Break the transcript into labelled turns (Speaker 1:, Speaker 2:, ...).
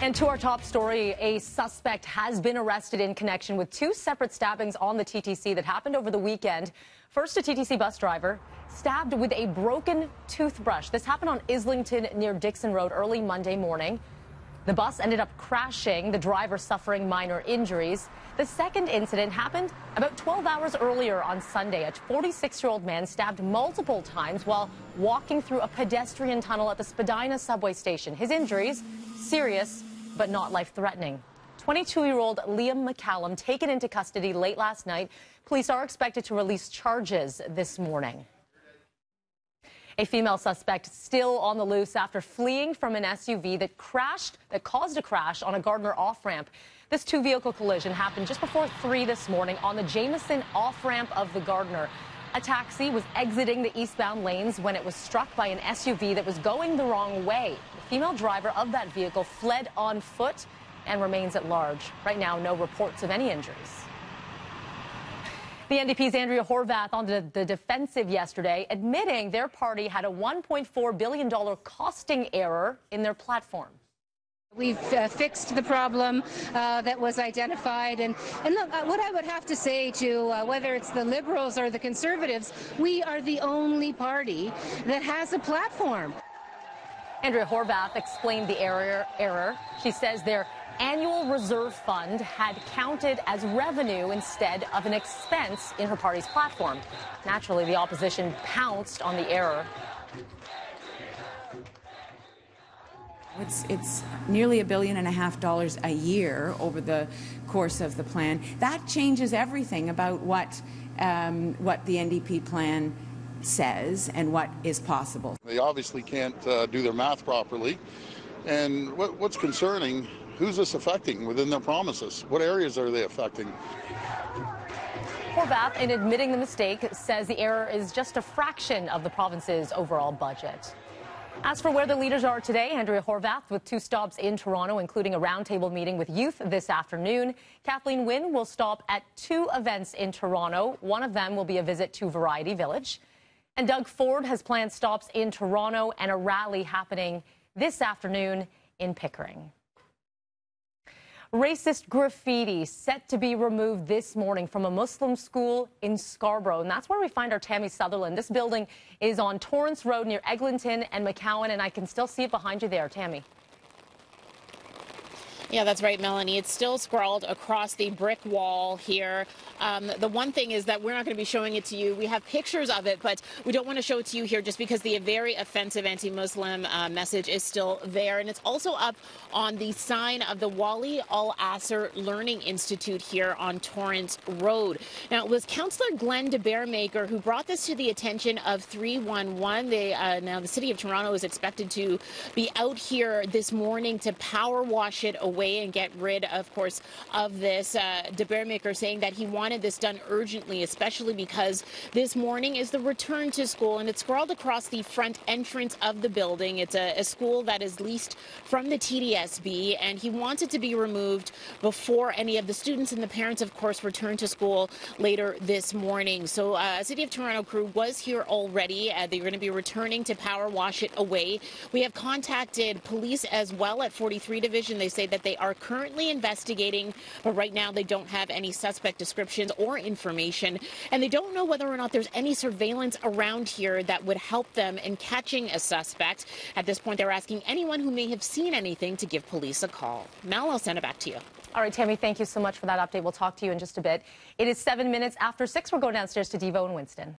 Speaker 1: And to our top story, a suspect has been arrested in connection with two separate stabbings on the TTC that happened over the weekend. First, a TTC bus driver stabbed with a broken toothbrush. This happened on Islington near Dixon Road early Monday morning. The bus ended up crashing, the driver suffering minor injuries. The second incident happened about 12 hours earlier on Sunday. A 46-year-old man stabbed multiple times while walking through a pedestrian tunnel at the Spadina subway station. His injuries, serious but not life-threatening. 22-year-old Liam McCallum taken into custody late last night. Police are expected to release charges this morning. A female suspect still on the loose after fleeing from an SUV that caused a crash on a Gardner off-ramp. This two-vehicle collision happened just before 3 this morning on the Jameson off-ramp of the Gardner. A taxi was exiting the eastbound lanes when it was struck by an SUV that was going the wrong way. The female driver of that vehicle fled on foot and remains at large. Right now, no reports of any injuries. The NDP's Andrea Horwath on the defensive yesterday, admitting their party had a $1.4 billion costing error in their platform.
Speaker 2: We've fixed the problem that was identified. And look, what I would have to say to whether it's the Liberals or the Conservatives, we are the only party that has a platform.
Speaker 1: Andrea Horwath explained the error. She says their annual reserve fund had counted as revenue instead of an expense in her party's platform. Naturally, the opposition pounced on the error.
Speaker 3: It's nearly $1.5 billion a year over the course of the plan. That changes everything about what the NDP plan says and what is possible.
Speaker 4: They obviously can't do their math properly. And what's concerning, who's this affecting within their promises? What areas are they affecting?
Speaker 1: Horwath, in admitting the mistake, says the error is just a fraction of the province's overall budget. As for where the leaders are today, Andrea Horwath with 2 stops in Toronto, including a roundtable meeting with youth this afternoon. Kathleen Wynne will stop at 2 events in Toronto. One of them will be a visit to Variety Village. And Doug Ford has planned stops in Toronto and a rally happening this afternoon in Pickering. Racist graffiti set to be removed this morning from a Muslim school in Scarborough. And that's where we find our Tammy Sutherland. This building is on Torrance Road near Eglinton and McCowan, and I can still see it behind you there, Tammy.
Speaker 5: Yeah, that's right, Melanie. It's still scrawled across the brick wall here. The one thing is that we're not going to be showing it to you. We have pictures of it, but we don't want to show it to you here just because the very offensive anti-Muslim message is still there. And it's also up on the sign of the Wali Al-Asr Learning Institute here on Torrance Road. Now, it was Councillor Glenn de Bearmaker who brought this to the attention of 311. Now, the City of Toronto is expected to be out here this morning to power wash it away and get rid, of course, of this. De Bearmaker saying that he wanted this done urgently, especially because this morning is the return to school, and it's scrawled across the front entrance of the building. It's a school that is leased from the TDSB, and he wants it to be removed before any of the students and the parents, of course, return to school later this morning. So City of Toronto crew was here already. They're going to be returning to power wash it away. We have contacted police as well at 43 Division. They say that they are currently investigating, but right now they don't have any suspect descriptions or information, and they don't know whether or not there's any surveillance around here that would help them in catching a suspect. At this point, they're asking anyone who may have seen anything to give police a call. Mel, I'll send it back to you.
Speaker 1: All right, Tammy, thank you so much for that update. We'll talk to you in just a bit. It is 7 minutes after 6. We're going downstairs to Devo and Winston.